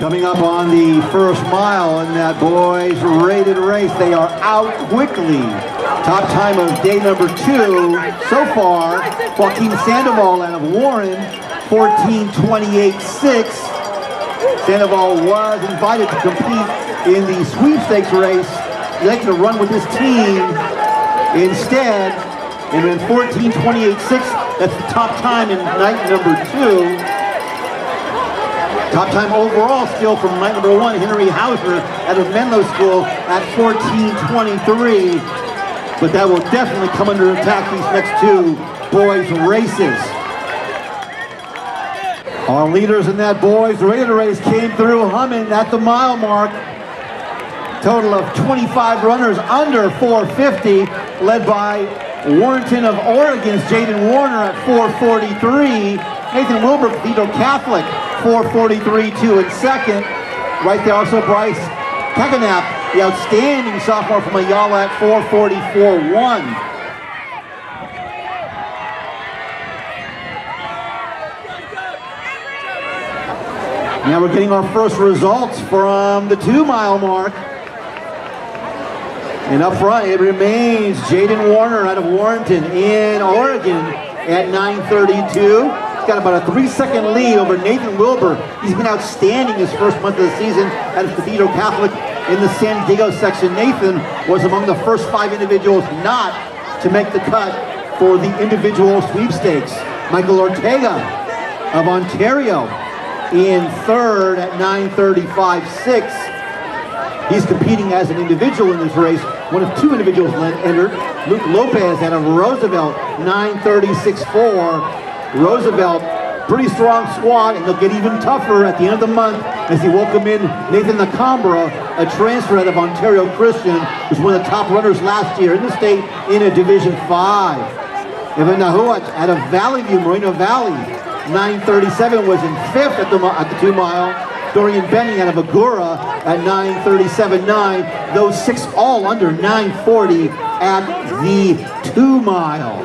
Coming up on the first mile in that boys rated race, they are out quickly. Top time of day number 2 so far, Joaquin Sandoval out of Warren, 14:28.6. Sandoval was invited to compete in the sweepstakes race. He liked to run with his team instead, and ran 14:28.6. That's the top time in night number 2. Top time overall still from night number 1, Henry Hauser out of Menlo School at 14:23. But that will definitely come under attack these next 2 boys races. Our leaders in that boys rated race came through humming at the mile mark. Total of 25 runners under 450, led by Warrenton of Oregon's Jayden Warner at 4:43. Nathan Wilber, Cathedral Catholic, 4:43.2 in second. Right there also Bryce Kaganap, the outstanding sophomore from Ayala at 4:44.1. Now we're getting our first results from the 2-mile mark. And up front, it remains Jayden Warner out of Warrenton in Oregon at 9:32. He's got about a 3-second lead over Nathan Wilber. He's been outstanding his first month of the season at Cathedral Catholic in the San Diego section. Nathan was among the first 5 individuals not to make the cut for the individual sweepstakes. Michael Ortega of Ontario in third at 9:35.6. He's competing as an individual in this race. One of 2 individuals entered. Luke Lopez out of Roosevelt, 9:36.4. Roosevelt, pretty strong squad, and they'll get even tougher at the end of the month as he welcome in Nathan Nakambra, a transfer out of Ontario Christian, who's one of the top runners last year in the state in a Division 5. Evan Nahuat out of Valley View, Moreno Valley, 9:37, was in 5th at the 2-mile. Dorian Benning out of Agoura at 9:37.9. Those 6 all under 9:40 at the 2-mile.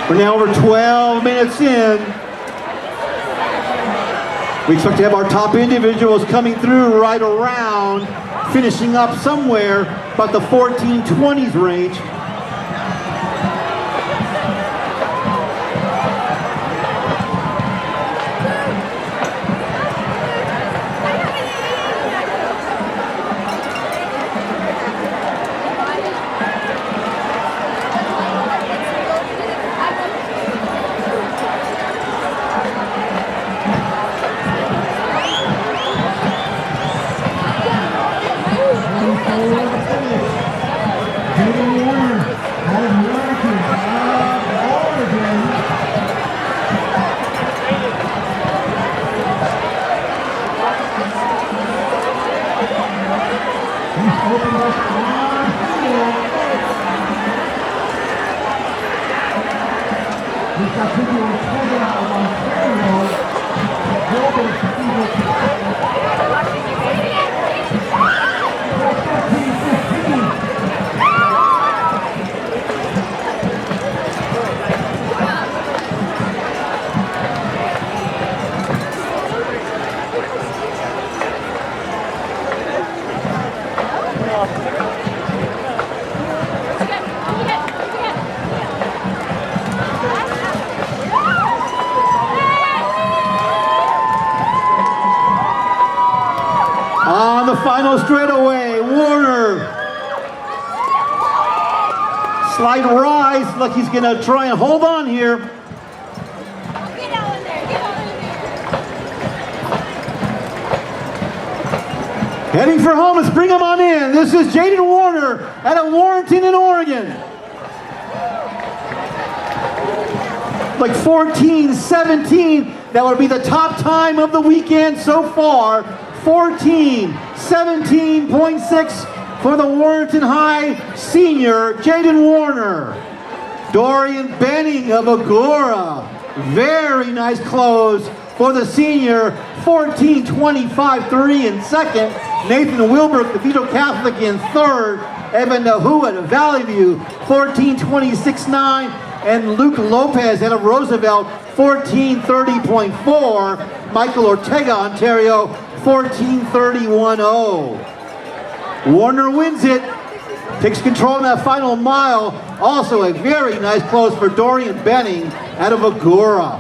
We're now over 12 minutes in. We expect to have our top individuals coming through right around, finishing up somewhere about the 14:20s range. On the final straightaway, Warner. Slight rise, like he's gonna try and hold on here. Get out in there, get out in there. Heading for home, let's bring him on in. This is Jayden Warner out of Warrenton in Oregon. Like 14:17, that would be the top time of the weekend so far. 14:17.6 for the Warrenton High senior, Jayden Warner. Dorian Benning of Agoura. Very nice close for the senior, 14:25.3 in second. Nathan Wilber, Cathedral Catholic in third. Evan Nahuat of Valley View, 14:26.9. And Luke Lopez out of Roosevelt, 14:30.4. Michael Ortega, Ontario, 14:31.0. Warner wins it, takes control in that final mile. Also a very nice close for Dorian Benning out of Agoura.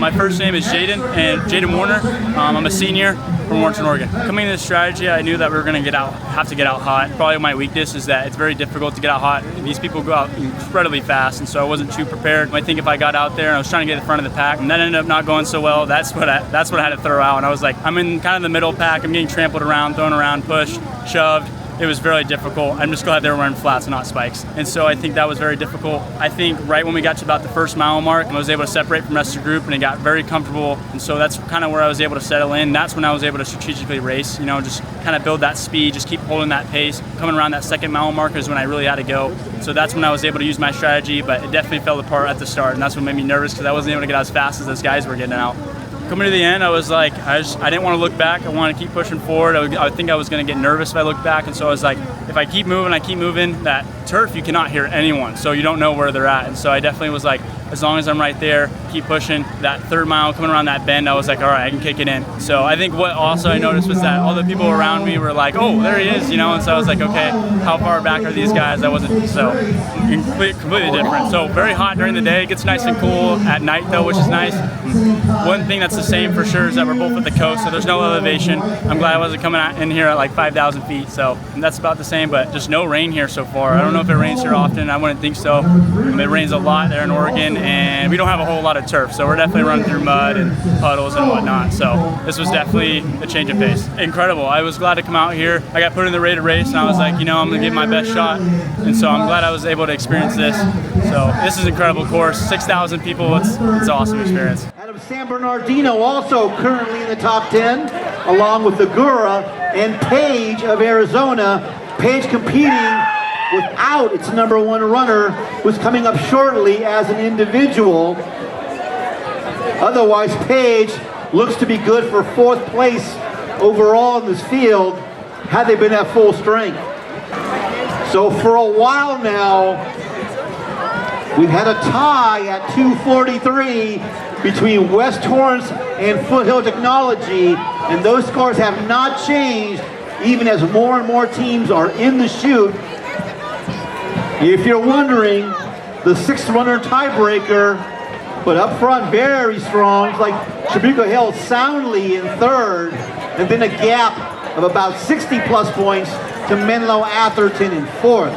My first name is Jayden, and Jayden Warner. I'm a senior from Warrenton, Oregon. Coming into this strategy, I knew that we were going to have to get out hot. Probably my weakness is that it's very difficult to get out hot. These people go out incredibly fast, and so I wasn't too prepared. I think if I got out there and I was trying to get in front of the pack, and that ended up not going so well, that's what I had to throw out. And I was like, I'm in kind of the middle pack. I'm getting trampled around, thrown around, pushed, shoved. It was very difficult. I'm just glad they were wearing flats and not spikes. And so I think that was very difficult. I think right when we got to about the first mile mark, I was able to separate from the rest of the group and it got very comfortable. And so that's kind of where I was able to settle in. That's when I was able to strategically race, you know, just kind of build that speed, just keep holding that pace. Coming around that second mile mark is when I really had to go. So that's when I was able to use my strategy, but it definitely fell apart at the start. And that's what made me nervous because I wasn't able to get as fast as those guys were getting out. Coming to the end, I was like, I didn't want to look back. I wanted to keep pushing forward. I think I was going to get nervous if I looked back. And so I was like, if I keep moving, that turf, you cannot hear anyone. So you don't know where they're at. And so I definitely was like, as long as I'm right there, keep pushing. That third mile, coming around that bend, I was like, all right, I can kick it in. So I think what also I noticed was that all the people around me were like, oh, there he is, you know? And so I was like, okay, how far back are these guys? I wasn't, so completely different. So very hot during the day. It gets nice and cool at night though, which is nice. One thing that's the same for sure is that we're both at the coast, so there's no elevation. I'm glad I wasn't coming in here at like 5,000 feet, so that's about the same, but just no rain here so far. I don't know if it rains here often. I wouldn't think so. It rains a lot there in Oregon, and we don't have a whole lot of turf, so we're definitely running through mud and puddles and whatnot, so this was definitely a change of pace. Incredible. I was glad to come out here. I got put in the rated race, and I was like, you know, I'm going to give my best shot, and so I'm glad I was able to experience this. So this is an incredible course, 6,000 people, it's an awesome experience. Out of San Bernardino, also currently in the top 10, along with Agoura and Page of Arizona. Page competing without its #1 runner, who's coming up shortly as an individual. Otherwise, Page looks to be good for 4th place overall in this field, had they been at full strength. So for a while now, we've had a tie at 2:43 between West Torrance and Foothill Technology, and those scores have not changed even as more and more teams are in the chute. If you're wondering, the 6th runner tiebreaker, but up front very strong. It's like Tribuco Hill soundly in 3rd, and then a gap of about 60 plus points to Menlo Atherton in 4th.